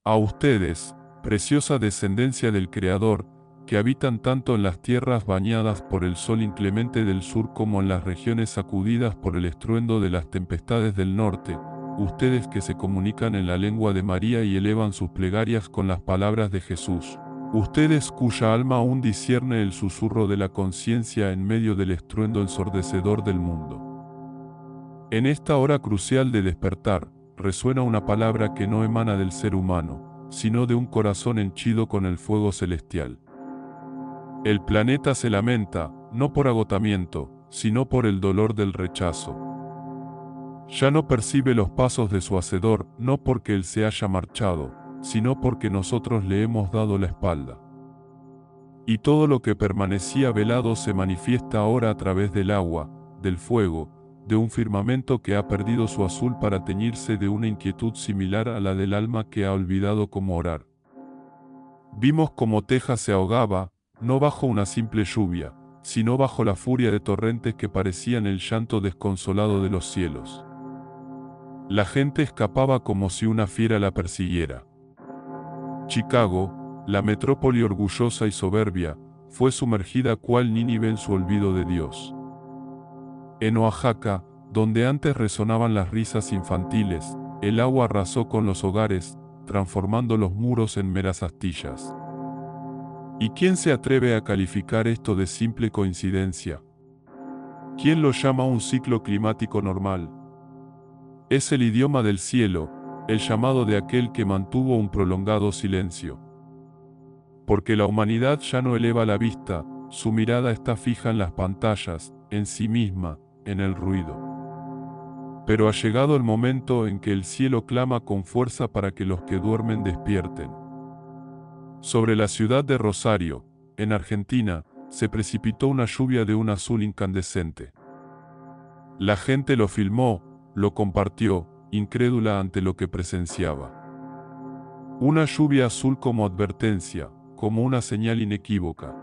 A ustedes, preciosa descendencia del Creador, que habitan tanto en las tierras bañadas por el sol inclemente del sur como en las regiones sacudidas por el estruendo de las tempestades del norte, ustedes que se comunican en la lengua de María y elevan sus plegarias con las palabras de Jesús, ustedes cuya alma aún discierne el susurro de la conciencia en medio del estruendo ensordecedor del mundo. En esta hora crucial de despertar, resuena una palabra que no emana del ser humano, sino de un corazón henchido con el fuego celestial. El planeta se lamenta, no por agotamiento, sino por el dolor del rechazo. Ya no percibe los pasos de su hacedor, no porque él se haya marchado, sino porque nosotros le hemos dado la espalda. Y todo lo que permanecía velado se manifiesta ahora a través del agua, del fuego, de un firmamento que ha perdido su azul para teñirse de una inquietud similar a la del alma que ha olvidado cómo orar. Vimos cómo Texas se ahogaba, no bajo una simple lluvia, sino bajo la furia de torrentes que parecían el llanto desconsolado de los cielos. La gente escapaba como si una fiera la persiguiera. Chicago, la metrópoli orgullosa y soberbia, fue sumergida cual Nínive en su olvido de Dios. En Oaxaca, donde antes resonaban las risas infantiles, el agua arrasó con los hogares, transformando los muros en meras astillas. ¿Y quién se atreve a calificar esto de simple coincidencia? ¿Quién lo llama un ciclo climático normal? Es el idioma del cielo, el llamado de aquel que mantuvo un prolongado silencio. Porque la humanidad ya no eleva la vista, su mirada está fija en las pantallas, en sí misma, en el ruido. Pero ha llegado el momento en que el cielo clama con fuerza para que los que duermen despierten. Sobre la ciudad de Rosario, en Argentina, se precipitó una lluvia de un azul incandescente. La gente lo filmó, lo compartió, incrédula ante lo que presenciaba. Una lluvia azul como advertencia, como una señal inequívoca.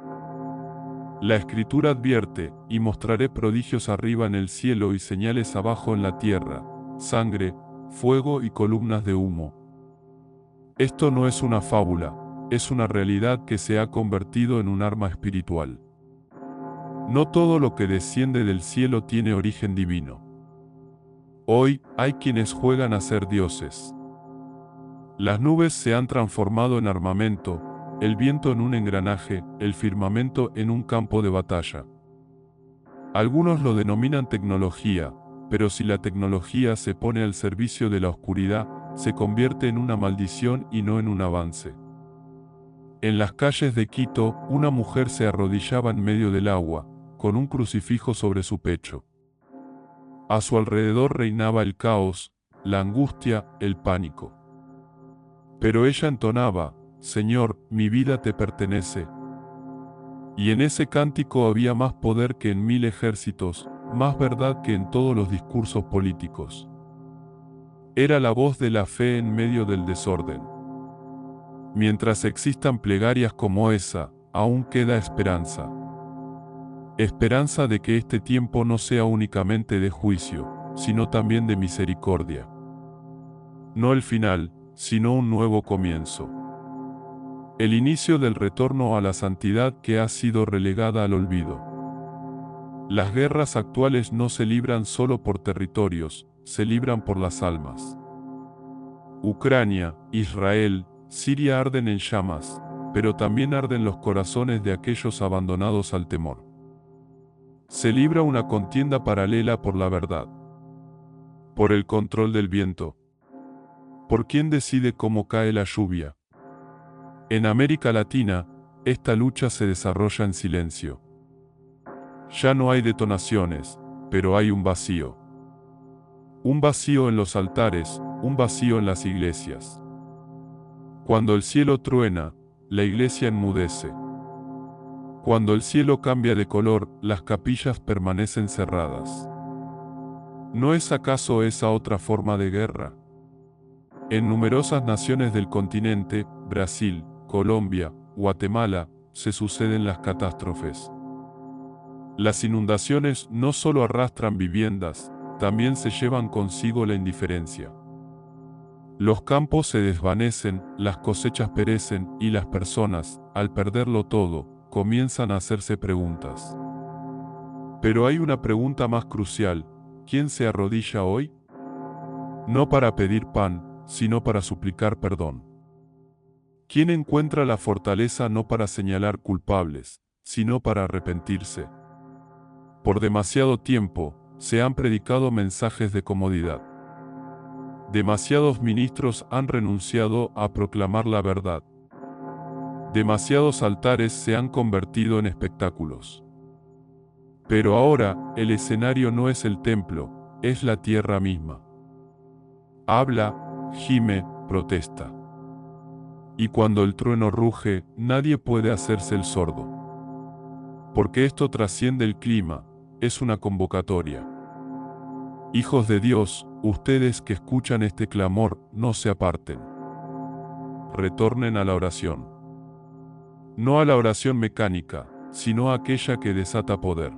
La Escritura advierte, y mostraré prodigios arriba en el cielo y señales abajo en la tierra, sangre, fuego y columnas de humo. Esto no es una fábula, es una realidad que se ha convertido en un arma espiritual. No todo lo que desciende del cielo tiene origen divino. Hoy, hay quienes juegan a ser dioses. Las nubes se han transformado en armamento, el viento en un engranaje, el firmamento en un campo de batalla. Algunos lo denominan tecnología, pero si la tecnología se pone al servicio de la oscuridad, se convierte en una maldición y no en un avance. En las calles de Quito, una mujer se arrodillaba en medio del agua, con un crucifijo sobre su pecho. A su alrededor reinaba el caos, la angustia, el pánico. Pero ella entonaba: Señor, mi vida te pertenece. Y en ese cántico había más poder que en 1000 ejércitos, más verdad que en todos los discursos políticos. Era la voz de la fe en medio del desorden. Mientras existan plegarias como esa, aún queda esperanza. Esperanza de que este tiempo no sea únicamente de juicio, sino también de misericordia. No el final, sino un nuevo comienzo. El inicio del retorno a la santidad que ha sido relegada al olvido. Las guerras actuales no se libran solo por territorios, se libran por las almas. Ucrania, Israel, Siria arden en llamas, pero también arden los corazones de aquellos abandonados al temor. Se libra una contienda paralela por la verdad. Por el control del viento. ¿Por quién decide cómo cae la lluvia? En América Latina, esta lucha se desarrolla en silencio. Ya no hay detonaciones, pero hay un vacío. Un vacío en los altares, un vacío en las iglesias. Cuando el cielo truena, la iglesia enmudece. Cuando el cielo cambia de color, las capillas permanecen cerradas. ¿No es acaso esa otra forma de guerra? En numerosas naciones del continente, Brasil, Colombia, Guatemala, se suceden las catástrofes. Las inundaciones no solo arrastran viviendas, también se llevan consigo la indiferencia. Los campos se desvanecen, las cosechas perecen y las personas, al perderlo todo, comienzan a hacerse preguntas. Pero hay una pregunta más crucial: ¿quién se arrodilla hoy? No para pedir pan, sino para suplicar perdón. ¿Quién encuentra la fortaleza no para señalar culpables, sino para arrepentirse? Por demasiado tiempo, se han predicado mensajes de comodidad. Demasiados ministros han renunciado a proclamar la verdad. Demasiados altares se han convertido en espectáculos. Pero ahora, el escenario no es el templo, es la tierra misma. Habla, gime, protesta. Y cuando el trueno ruge, nadie puede hacerse el sordo. Porque esto trasciende el clima, es una convocatoria. Hijos de Dios, ustedes que escuchan este clamor, no se aparten. Retornen a la oración. No a la oración mecánica, sino a aquella que desata poder.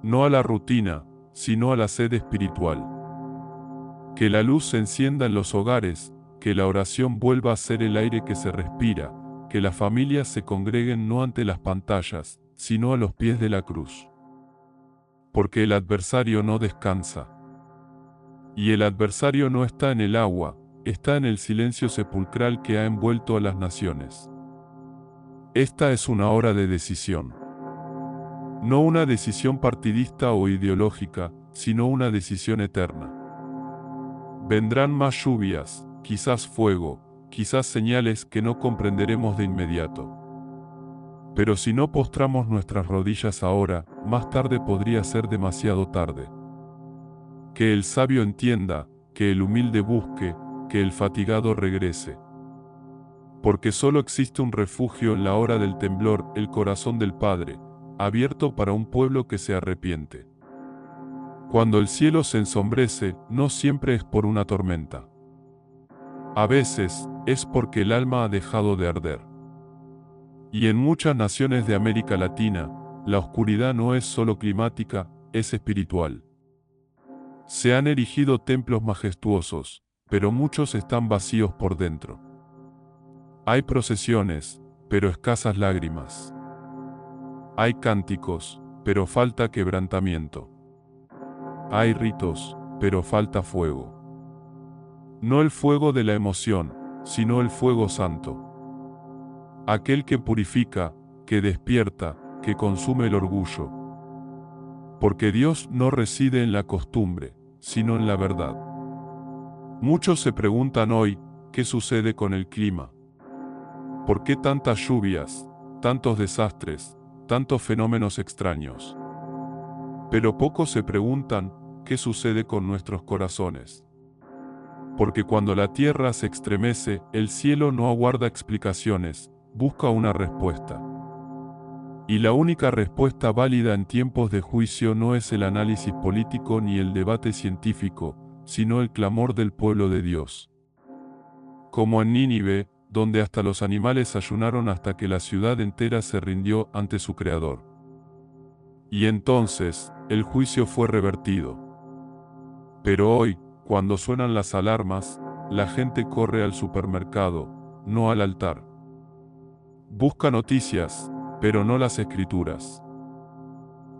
No a la rutina, sino a la sed espiritual. Que la luz se encienda en los hogares, que la oración vuelva a ser el aire que se respira, que las familias se congreguen no ante las pantallas, sino a los pies de la cruz. Porque el adversario no descansa. Y el adversario no está en el agua, está en el silencio sepulcral que ha envuelto a las naciones. Esta es una hora de decisión. No una decisión partidista o ideológica, sino una decisión eterna. Vendrán más lluvias, quizás fuego, quizás señales que no comprenderemos de inmediato. Pero si no postramos nuestras rodillas ahora, más tarde podría ser demasiado tarde. Que el sabio entienda, que el humilde busque, que el fatigado regrese. Porque solo existe un refugio en la hora del temblor, el corazón del Padre, abierto para un pueblo que se arrepiente. Cuando el cielo se ensombrece, no siempre es por una tormenta. A veces, es porque el alma ha dejado de arder. Y en muchas naciones de América Latina, la oscuridad no es solo climática, es espiritual. Se han erigido templos majestuosos, pero muchos están vacíos por dentro. Hay procesiones, pero escasas lágrimas. Hay cánticos, pero falta quebrantamiento. Hay ritos, pero falta fuego. No el fuego de la emoción, sino el fuego santo. Aquel que purifica, que despierta, que consume el orgullo. Porque Dios no reside en la costumbre, sino en la verdad. Muchos se preguntan hoy, ¿qué sucede con el clima? ¿Por qué tantas lluvias, tantos desastres, tantos fenómenos extraños? Pero pocos se preguntan, ¿qué sucede con nuestros corazones? Porque cuando la tierra se estremece, el cielo no aguarda explicaciones, busca una respuesta. Y la única respuesta válida en tiempos de juicio no es el análisis político ni el debate científico, sino el clamor del pueblo de Dios. Como en Nínive, donde hasta los animales ayunaron hasta que la ciudad entera se rindió ante su Creador. Y entonces, el juicio fue revertido. Pero hoy, cuando suenan las alarmas, la gente corre al supermercado, no al altar. Busca noticias, pero no las escrituras.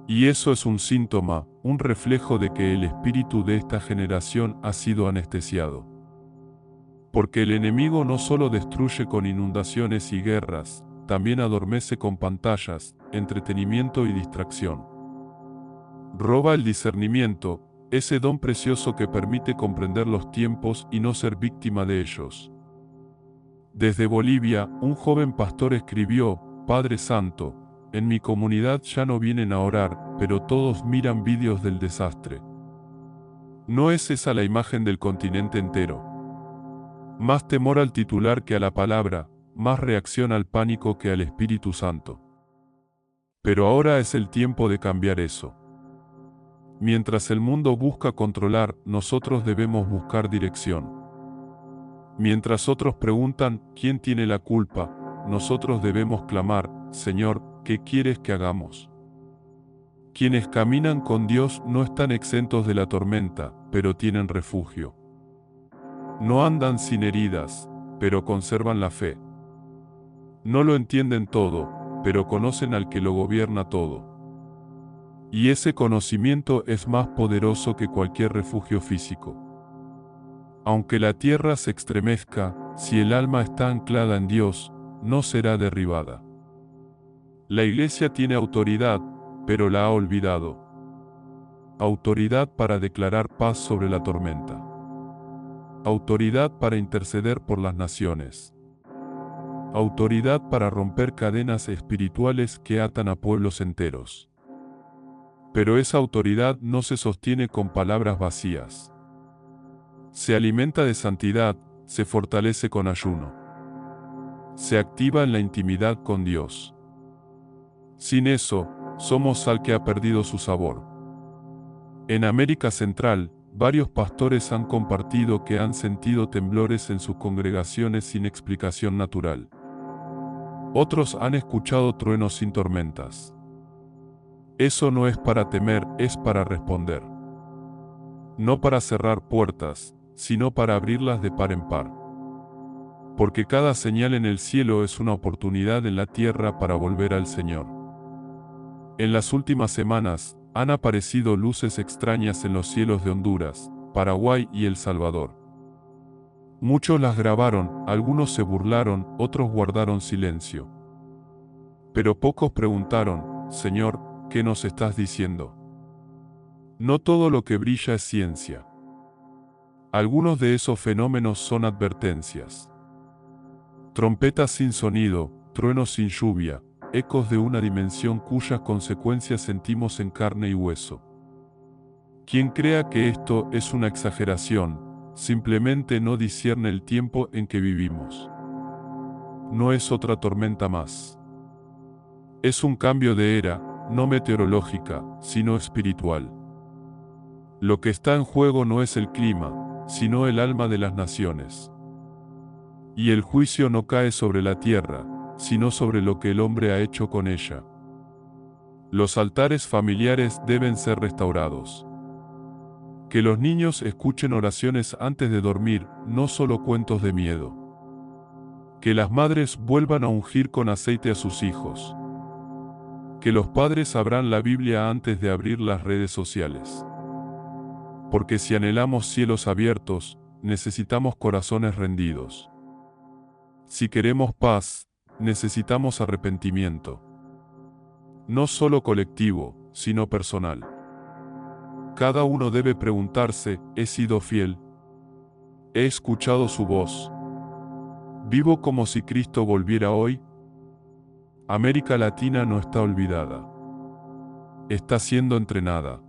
Y eso es un síntoma, un reflejo de que el espíritu de esta generación ha sido anestesiado. Porque el enemigo no solo destruye con inundaciones y guerras, también adormece con pantallas, entretenimiento y distracción. Roba el discernimiento, ese don precioso que permite comprender los tiempos y no ser víctima de ellos. Desde Bolivia, un joven pastor escribió: Padre Santo, en mi comunidad ya no vienen a orar, pero todos miran vídeos del desastre. ¿No es esa la imagen del continente entero? Más temor al titular que a la palabra, más reacción al pánico que al Espíritu Santo. Pero ahora es el tiempo de cambiar eso. Mientras el mundo busca controlar, nosotros debemos buscar dirección. Mientras otros preguntan, ¿quién tiene la culpa?, nosotros debemos clamar: Señor, ¿qué quieres que hagamos? Quienes caminan con Dios no están exentos de la tormenta, pero tienen refugio. No andan sin heridas, pero conservan la fe. No lo entienden todo, pero conocen al que lo gobierna todo. Y ese conocimiento es más poderoso que cualquier refugio físico. Aunque la tierra se estremezca, si el alma está anclada en Dios, no será derribada. La Iglesia tiene autoridad, pero la ha olvidado. Autoridad para declarar paz sobre la tormenta. Autoridad para interceder por las naciones. Autoridad para romper cadenas espirituales que atan a pueblos enteros. Pero esa autoridad no se sostiene con palabras vacías. Se alimenta de santidad, se fortalece con ayuno. Se activa en la intimidad con Dios. Sin eso, somos sal que ha perdido su sabor. En América Central, varios pastores han compartido que han sentido temblores en sus congregaciones sin explicación natural. Otros han escuchado truenos sin tormentas. Eso no es para temer, es para responder. No para cerrar puertas, sino para abrirlas de par en par. Porque cada señal en el cielo es una oportunidad en la tierra para volver al Señor. En las últimas semanas, han aparecido luces extrañas en los cielos de Honduras, Paraguay y El Salvador. Muchos las grabaron, algunos se burlaron, otros guardaron silencio. Pero pocos preguntaron, Señor, ¿qué nos estás diciendo? No todo lo que brilla es ciencia. Algunos de esos fenómenos son advertencias. Trompetas sin sonido, truenos sin lluvia, ecos de una dimensión cuyas consecuencias sentimos en carne y hueso. Quien crea que esto es una exageración, simplemente no discierne el tiempo en que vivimos. No es otra tormenta más. Es un cambio de era, no meteorológica, sino espiritual. Lo que está en juego no es el clima, sino el alma de las naciones. Y el juicio no cae sobre la tierra, sino sobre lo que el hombre ha hecho con ella. Los altares familiares deben ser restaurados. Que los niños escuchen oraciones antes de dormir, no solo cuentos de miedo. Que las madres vuelvan a ungir con aceite a sus hijos. Que los padres abran la Biblia antes de abrir las redes sociales. Porque si anhelamos cielos abiertos, necesitamos corazones rendidos. Si queremos paz, necesitamos arrepentimiento. No solo colectivo, sino personal. Cada uno debe preguntarse, ¿he sido fiel? ¿He escuchado su voz? ¿Vivo como si Cristo volviera hoy? América Latina no está olvidada. Está siendo entrenada.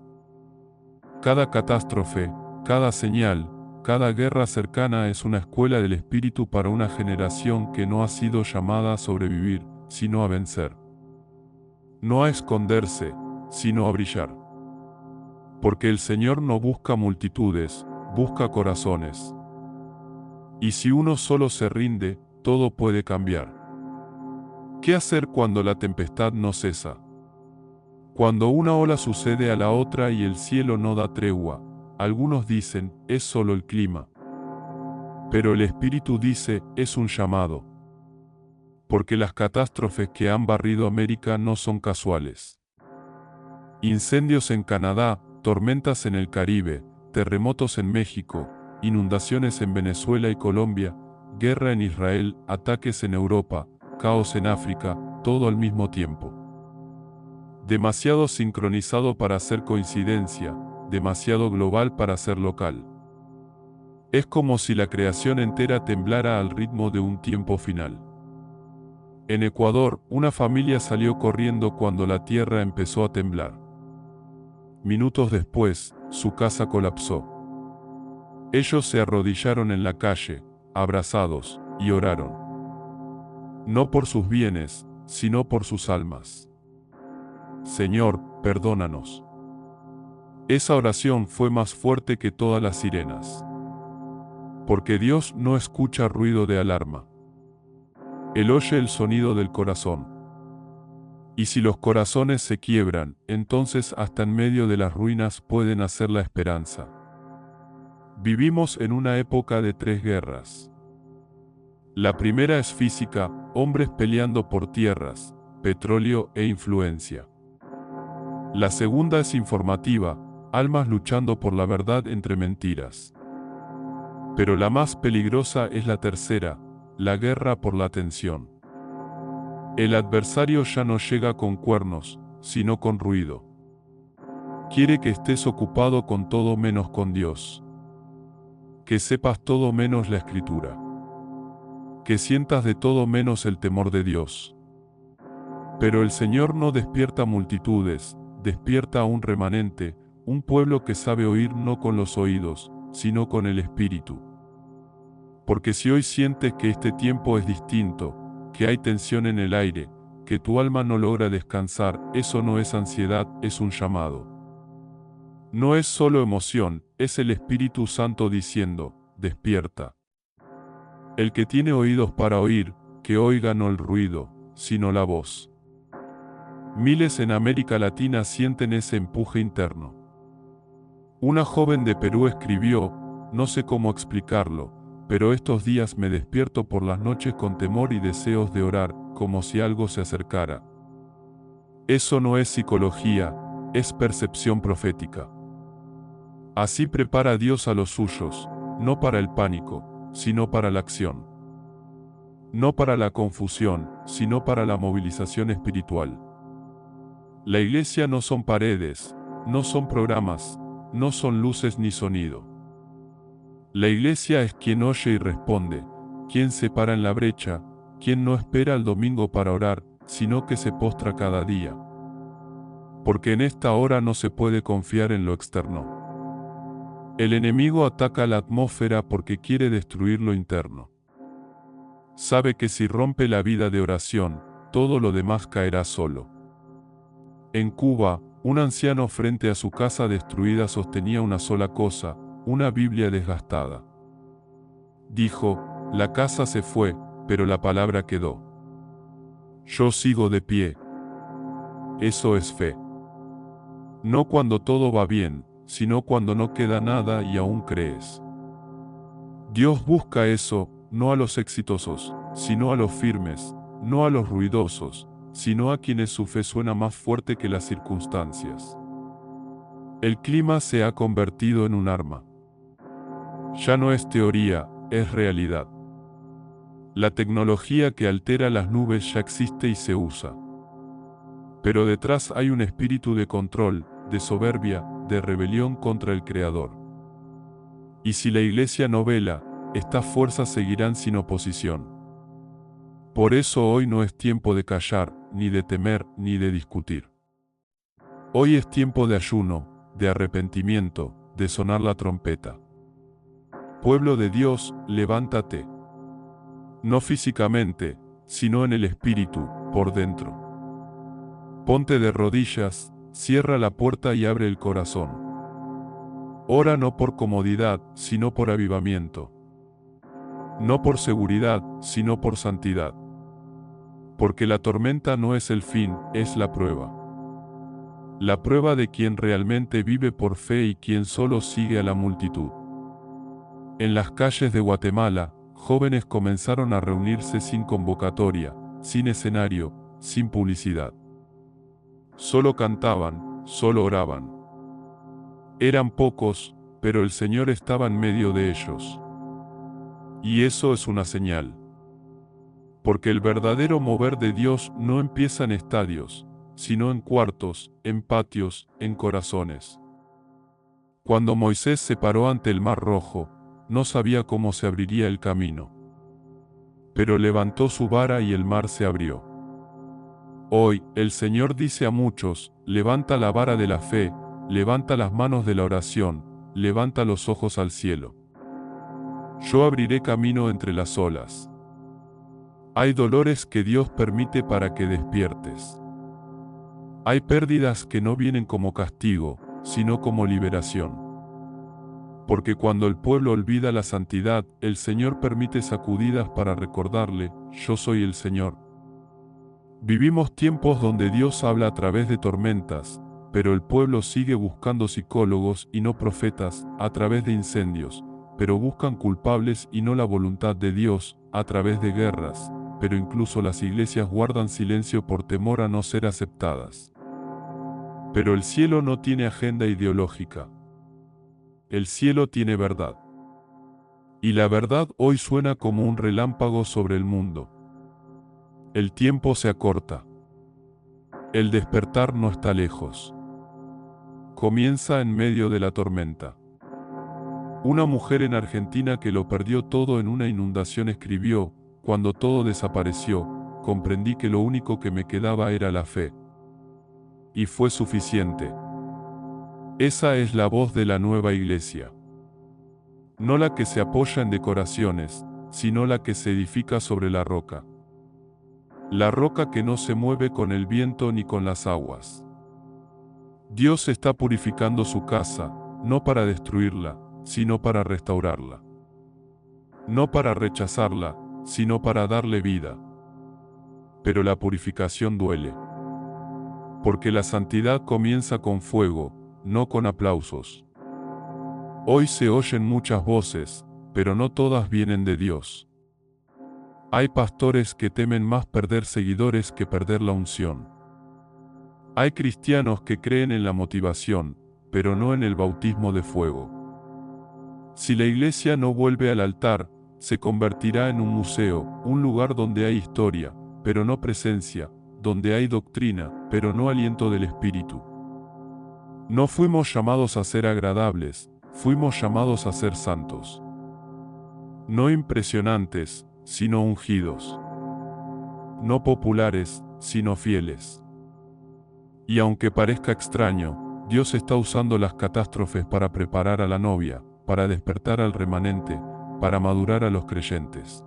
Cada catástrofe, cada señal, cada guerra cercana es una escuela del espíritu para una generación que no ha sido llamada a sobrevivir, sino a vencer. No a esconderse, sino a brillar. Porque el Señor no busca multitudes, busca corazones. Y si uno solo se rinde, todo puede cambiar. ¿Qué hacer cuando la tempestad no cesa? Cuando una ola sucede a la otra y el cielo no da tregua, algunos dicen, es solo el clima. Pero el Espíritu dice, es un llamado. Porque las catástrofes que han barrido América no son casuales. Incendios en Canadá, tormentas en el Caribe, terremotos en México, inundaciones en Venezuela y Colombia, guerra en Israel, ataques en Europa, caos en África, todo al mismo tiempo. Demasiado sincronizado para ser coincidencia, demasiado global para ser local. Es como si la creación entera temblara al ritmo de un tiempo final. En Ecuador, una familia salió corriendo cuando la tierra empezó a temblar. Minutos después, su casa colapsó. Ellos se arrodillaron en la calle, abrazados, y oraron. No por sus bienes, sino por sus almas. Señor, perdónanos. Esa oración fue más fuerte que todas las sirenas. Porque Dios no escucha ruido de alarma. Él oye el sonido del corazón. Y si los corazones se quiebran, entonces hasta en medio de las ruinas puede nacer la esperanza. Vivimos en una época de 3 guerras. La primera es física, hombres peleando por tierras, petróleo e influencia. La segunda es informativa, almas luchando por la verdad entre mentiras. Pero la más peligrosa es la tercera, la guerra por la atención. El adversario ya no llega con cuernos, sino con ruido. Quiere que estés ocupado con todo menos con Dios. Que sepas todo menos la Escritura. Que sientas de todo menos el temor de Dios. Pero el Señor no despierta multitudes, despierta a un remanente, un pueblo que sabe oír no con los oídos, sino con el Espíritu. Porque si hoy sientes que este tiempo es distinto, que hay tensión en el aire, que tu alma no logra descansar, eso no es ansiedad, es un llamado. No es solo emoción, es el Espíritu Santo diciendo, despierta. El que tiene oídos para oír, que oiga no el ruido, sino la voz. Miles en América Latina sienten ese empuje interno. Una joven de Perú escribió, no sé cómo explicarlo, pero estos días me despierto por las noches con temor y deseos de orar, como si algo se acercara. Eso no es psicología, es percepción profética. Así prepara Dios a los suyos, no para el pánico, sino para la acción. No para la confusión, sino para la movilización espiritual. La iglesia no son paredes, no son programas, no son luces ni sonido. La iglesia es quien oye y responde, quien se para en la brecha, quien no espera el domingo para orar, sino que se postra cada día. Porque en esta hora no se puede confiar en lo externo. El enemigo ataca la atmósfera porque quiere destruir lo interno. Sabe que si rompe la vida de oración, todo lo demás caerá solo. En Cuba, un anciano frente a su casa destruida sostenía una sola cosa, una Biblia desgastada. Dijo, la casa se fue, pero la palabra quedó. Yo sigo de pie. Eso es fe. No cuando todo va bien, sino cuando no queda nada y aún crees. Dios busca eso, no a los exitosos, sino a los firmes, no a los ruidosos, sino a quienes su fe suena más fuerte que las circunstancias. El clima se ha convertido en un arma. Ya no es teoría, es realidad. La tecnología que altera las nubes ya existe y se usa. Pero detrás hay un espíritu de control, de soberbia, de rebelión contra el Creador. Y si la iglesia no vela, estas fuerzas seguirán sin oposición. Por eso hoy no es tiempo de callar, ni de temer, ni de discutir. Hoy es tiempo de ayuno, de arrepentimiento, de sonar la trompeta. Pueblo de Dios, levántate. No físicamente, sino en el espíritu, por dentro. Ponte de rodillas, cierra la puerta y abre el corazón. Ora no por comodidad, sino por avivamiento. No por seguridad, sino por santidad. Porque la tormenta no es el fin, es la prueba. La prueba de quien realmente vive por fe y quien solo sigue a la multitud. En las calles de Guatemala, jóvenes comenzaron a reunirse sin convocatoria, sin escenario, sin publicidad. Solo cantaban, solo oraban. Eran pocos, pero el Señor estaba en medio de ellos. Y eso es una señal. Porque el verdadero mover de Dios no empieza en estadios, sino en cuartos, en patios, en corazones. Cuando Moisés se paró ante el Mar Rojo, no sabía cómo se abriría el camino. Pero levantó su vara y el mar se abrió. Hoy, el Señor dice a muchos, levanta la vara de la fe, levanta las manos de la oración, levanta los ojos al cielo. Yo abriré camino entre las olas. Hay dolores que Dios permite para que despiertes. Hay pérdidas que no vienen como castigo, sino como liberación. Porque cuando el pueblo olvida la santidad, el Señor permite sacudidas para recordarle, yo soy el Señor. Vivimos tiempos donde Dios habla a través de tormentas, pero el pueblo sigue buscando psicólogos y no profetas, a través de incendios, pero buscan culpables y no la voluntad de Dios, a través de guerras, pero incluso las iglesias guardan silencio por temor a no ser aceptadas. Pero el cielo no tiene agenda ideológica. El cielo tiene verdad. Y la verdad hoy suena como un relámpago sobre el mundo. El tiempo se acorta. El despertar no está lejos. Comienza en medio de la tormenta. Una mujer en Argentina que lo perdió todo en una inundación escribió: cuando todo desapareció, comprendí que lo único que me quedaba era la fe. Y fue suficiente. Esa es la voz de la nueva iglesia. No la que se apoya en decoraciones, sino la que se edifica sobre la roca. La roca que no se mueve con el viento ni con las aguas. Dios está purificando su casa, no para destruirla, sino para restaurarla. No para rechazarla, sino para darle vida. Pero la purificación duele. Porque la santidad comienza con fuego, no con aplausos. Hoy se oyen muchas voces, pero no todas vienen de Dios. Hay pastores que temen más perder seguidores que perder la unción. Hay cristianos que creen en la motivación, pero no en el bautismo de fuego. Si la iglesia no vuelve al altar, se convertirá en un museo, un lugar donde hay historia, pero no presencia, donde hay doctrina, pero no aliento del Espíritu. No fuimos llamados a ser agradables, fuimos llamados a ser santos. No impresionantes, sino ungidos. No populares, sino fieles. Y aunque parezca extraño, Dios está usando las catástrofes para preparar a la novia, para despertar al remanente, para madurar a los creyentes.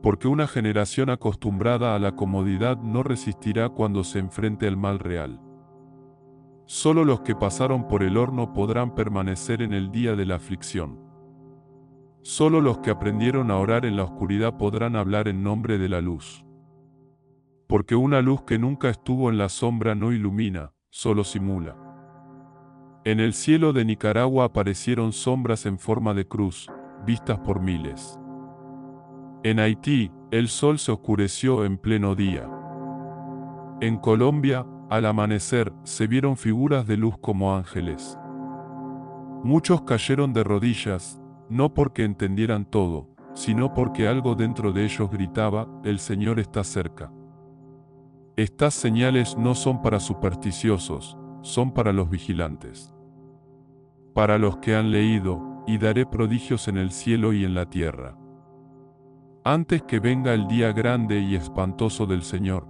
Porque una generación acostumbrada a la comodidad no resistirá cuando se enfrente al mal real. Solo los que pasaron por el horno podrán permanecer en el día de la aflicción. Solo los que aprendieron a orar en la oscuridad podrán hablar en nombre de la luz. Porque una luz que nunca estuvo en la sombra no ilumina, solo simula. En el cielo de Nicaragua aparecieron sombras en forma de cruz, vistas por miles. En Haití, el sol se oscureció en pleno día. En Colombia, al amanecer, se vieron figuras de luz como ángeles. Muchos cayeron de rodillas, no porque entendieran todo, sino porque algo dentro de ellos gritaba: el Señor está cerca. Estas señales no son para supersticiosos, son para los vigilantes. Para los que han leído: y daré prodigios en el cielo y en la tierra. Antes que venga el día grande y espantoso del Señor.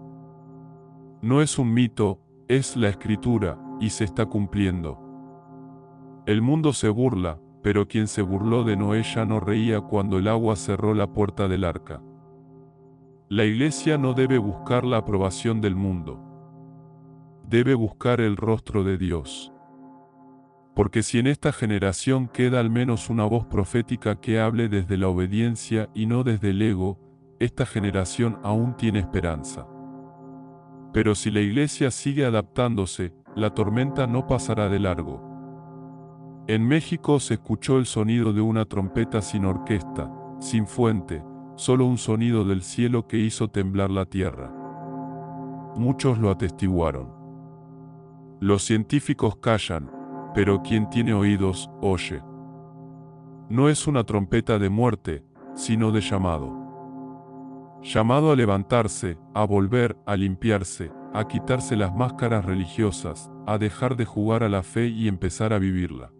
No es un mito, es la Escritura, y se está cumpliendo. El mundo se burla, pero quien se burló de Noé ya no reía cuando el agua cerró la puerta del arca. La iglesia no debe buscar la aprobación del mundo. Debe buscar el rostro de Dios. Porque si en esta generación queda al menos una voz profética que hable desde la obediencia y no desde el ego, esta generación aún tiene esperanza. Pero si la iglesia sigue adaptándose, la tormenta no pasará de largo. En México se escuchó el sonido de una trompeta sin orquesta, sin fuente, solo un sonido del cielo que hizo temblar la tierra. Muchos lo atestiguaron. Los científicos callan, pero quien tiene oídos, oye. No es una trompeta de muerte, sino de llamado. Llamado a levantarse, a volver, a limpiarse, a quitarse las máscaras religiosas, a dejar de jugar a la fe y empezar a vivirla.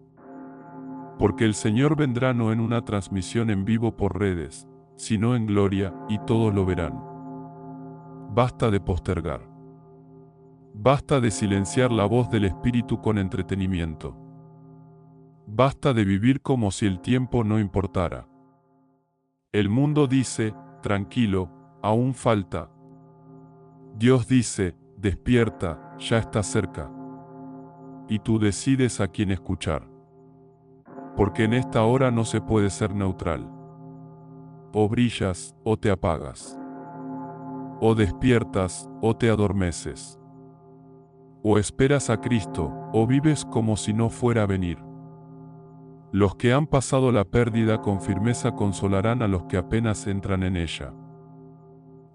Porque el Señor vendrá no en una transmisión en vivo por redes, sino en gloria, y todos lo verán. Basta de postergar. Basta de silenciar la voz del Espíritu con entretenimiento. Basta de vivir como si el tiempo no importara. El mundo dice: tranquilo, aún falta. Dios dice: despierta, ya está cerca. Y tú decides a quién escuchar. Porque en esta hora no se puede ser neutral. O brillas, o te apagas. O despiertas, o te adormeces. O esperas a Cristo, o vives como si no fuera a venir. Los que han pasado la pérdida con firmeza consolarán a los que apenas entran en ella.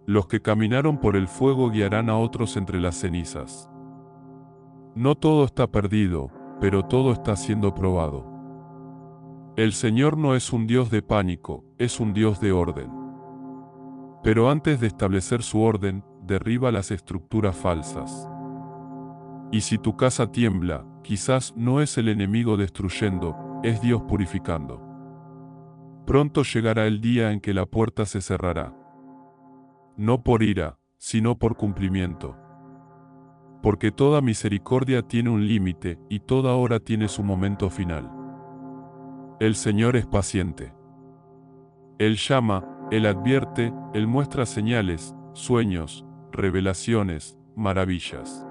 Los que caminaron por el fuego guiarán a otros entre las cenizas. No todo está perdido, pero todo está siendo probado. El Señor no es un Dios de pánico, es un Dios de orden. Pero antes de establecer su orden, derriba las estructuras falsas. Y si tu casa tiembla, quizás no es el enemigo destruyendo, es Dios purificando. Pronto llegará el día en que la puerta se cerrará. No por ira, sino por cumplimiento. Porque toda misericordia tiene un límite y toda hora tiene su momento final. El Señor es paciente. Él llama, Él advierte, Él muestra señales, sueños, revelaciones, maravillas.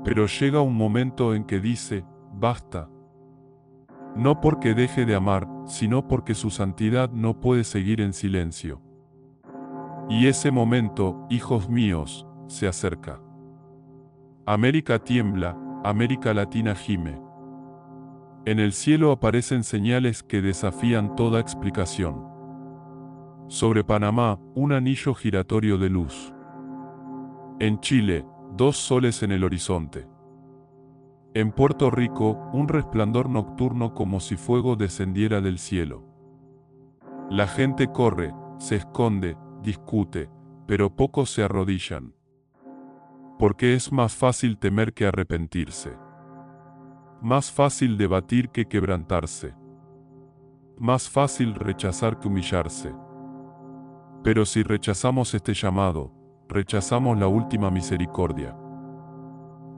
Pero llega un momento en que dice, basta. No porque deje de amar, sino porque su santidad no puede seguir en silencio. Y ese momento, hijos míos, se acerca. América tiembla, América Latina gime. En el cielo aparecen señales que desafían toda explicación. Sobre Panamá, un anillo giratorio de luz. En Chile, 2 soles en el horizonte. En Puerto Rico, un resplandor nocturno como si fuego descendiera del cielo. La gente corre, se esconde, discute, pero pocos se arrodillan. Porque es más fácil temer que arrepentirse. Más fácil debatir que quebrantarse. Más fácil rechazar que humillarse. Pero si rechazamos este llamado, rechazamos la última misericordia.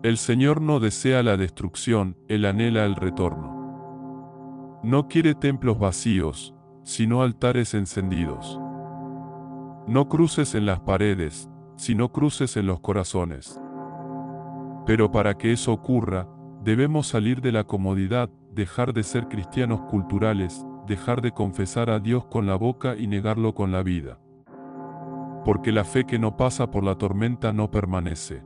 El Señor no desea la destrucción, Él anhela el retorno. No quiere templos vacíos, sino altares encendidos. No cruces en las paredes, sino cruces en los corazones. Pero para que eso ocurra, debemos salir de la comodidad, dejar de ser cristianos culturales, dejar de confesar a Dios con la boca y negarlo con la vida. Porque la fe que no pasa por la tormenta no permanece.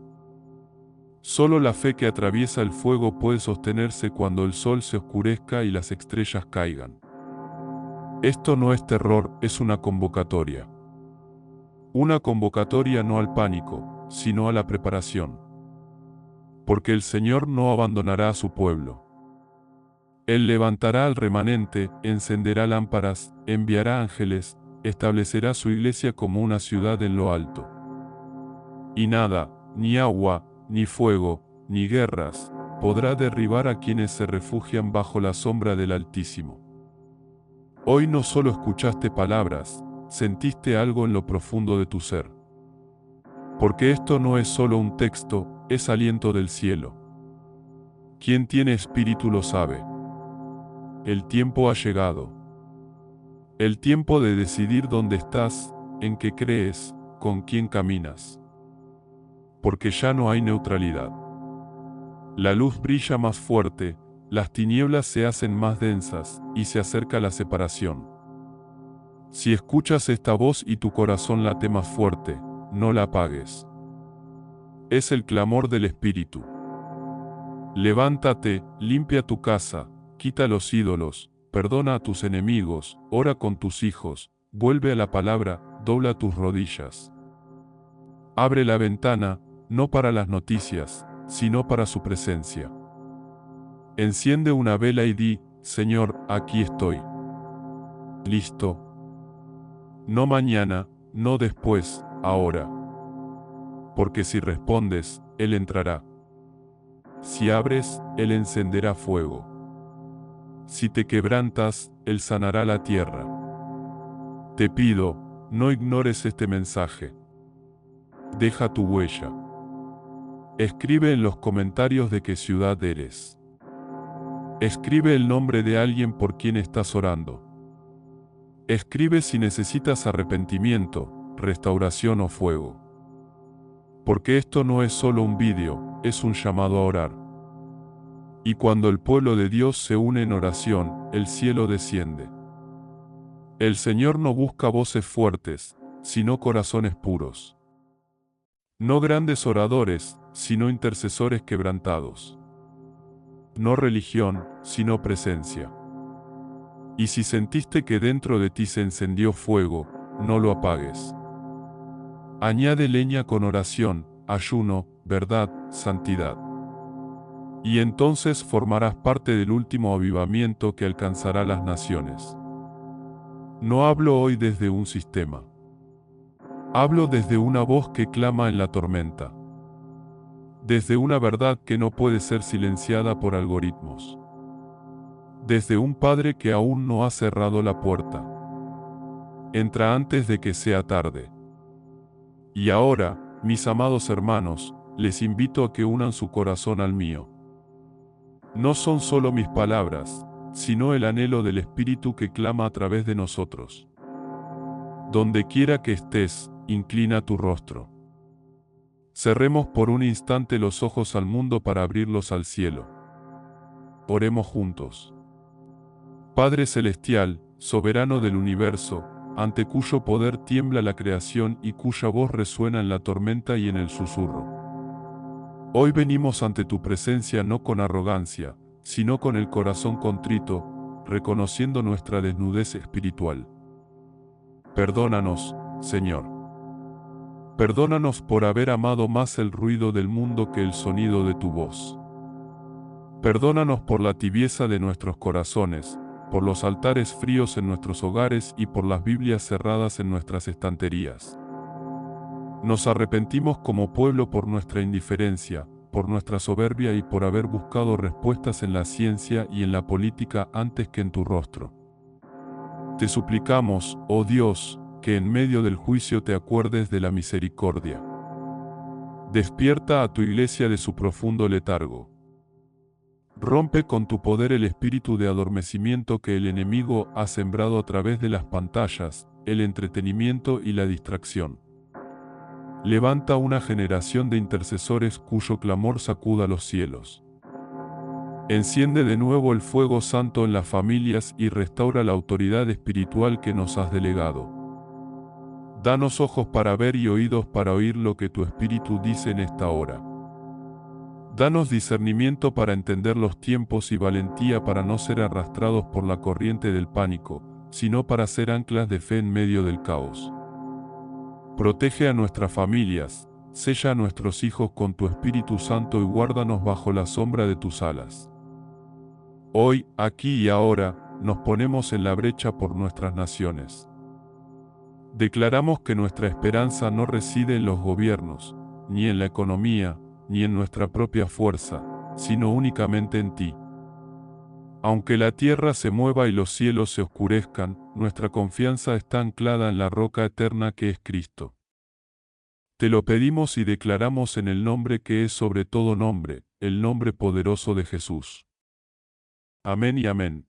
Solo la fe que atraviesa el fuego puede sostenerse cuando el sol se oscurezca y las estrellas caigan. Esto no es terror, es una convocatoria. Una convocatoria no al pánico, sino a la preparación. Porque el Señor no abandonará a su pueblo. Él levantará al remanente, encenderá lámparas, enviará ángeles, establecerá su iglesia como una ciudad en lo alto. Y nada, ni agua, ni fuego, ni guerras, podrá derribar a quienes se refugian bajo la sombra del Altísimo. Hoy no solo escuchaste palabras, sentiste algo en lo profundo de tu ser. Porque esto no es solo un texto, es aliento del cielo. Quien tiene espíritu lo sabe. El tiempo ha llegado. El tiempo de decidir dónde estás, en qué crees, con quién caminas. Porque ya no hay neutralidad. La luz brilla más fuerte, las tinieblas se hacen más densas, y se acerca la separación. Si escuchas esta voz y tu corazón late más fuerte, no la apagues. Es el clamor del Espíritu. Levántate, limpia tu casa, quita los ídolos, perdona a tus enemigos, ora con tus hijos, vuelve a la palabra, dobla tus rodillas. Abre la ventana, no para las noticias, sino para su presencia. Enciende una vela y di, Señor, aquí estoy. Listo. No mañana, no después, ahora. Porque si respondes, Él entrará. Si abres, Él encenderá fuego. Si te quebrantas, Él sanará la tierra. Te pido, no ignores este mensaje. Deja tu huella. Escribe en los comentarios de qué ciudad eres. Escribe el nombre de alguien por quien estás orando. Escribe si necesitas arrepentimiento, restauración o fuego. Porque esto no es solo un vídeo, es un llamado a orar. Y cuando el pueblo de Dios se une en oración, el cielo desciende. El Señor no busca voces fuertes, sino corazones puros. No grandes oradores, sino intercesores quebrantados. No religión, sino presencia. Y si sentiste que dentro de ti se encendió fuego, no lo apagues. Añade leña con oración, ayuno, verdad, santidad. Y entonces formarás parte del último avivamiento que alcanzará las naciones. No hablo hoy desde un sistema. Hablo desde una voz que clama en la tormenta. Desde una verdad que no puede ser silenciada por algoritmos. Desde un Padre que aún no ha cerrado la puerta. Entra antes de que sea tarde. Y ahora, mis amados hermanos, les invito a que unan su corazón al mío. No son solo mis palabras, sino el anhelo del Espíritu que clama a través de nosotros. Donde quiera que estés, inclina tu rostro. Cerremos por un instante los ojos al mundo para abrirlos al cielo. Oremos juntos. Padre Celestial, soberano del universo, ante cuyo poder tiembla la creación y cuya voz resuena en la tormenta y en el susurro. Hoy venimos ante tu presencia no con arrogancia, sino con el corazón contrito, reconociendo nuestra desnudez espiritual. Perdónanos, Señor. Perdónanos por haber amado más el ruido del mundo que el sonido de tu voz. Perdónanos por la tibieza de nuestros corazones, por los altares fríos en nuestros hogares y por las Biblias cerradas en nuestras estanterías. Nos arrepentimos como pueblo por nuestra indiferencia, por nuestra soberbia y por haber buscado respuestas en la ciencia y en la política antes que en tu rostro. Te suplicamos, oh Dios, que en medio del juicio te acuerdes de la misericordia. Despierta a tu iglesia de su profundo letargo. Rompe con tu poder el espíritu de adormecimiento que el enemigo ha sembrado a través de las pantallas, el entretenimiento y la distracción. Levanta una generación de intercesores cuyo clamor sacuda los cielos. Enciende de nuevo el fuego santo en las familias y restaura la autoridad espiritual que nos has delegado. Danos ojos para ver y oídos para oír lo que tu Espíritu dice en esta hora. Danos discernimiento para entender los tiempos y valentía para no ser arrastrados por la corriente del pánico, sino para ser anclas de fe en medio del caos. Protege a nuestras familias, sella a nuestros hijos con tu Espíritu Santo y guárdanos bajo la sombra de tus alas. Hoy, aquí y ahora, nos ponemos en la brecha por nuestras naciones. Declaramos que nuestra esperanza no reside en los gobiernos, ni en la economía, ni en nuestra propia fuerza, sino únicamente en ti. Aunque la tierra se mueva y los cielos se oscurezcan, nuestra confianza está anclada en la roca eterna que es Cristo. Te lo pedimos y declaramos en el nombre que es sobre todo nombre, el nombre poderoso de Jesús. Amén y amén.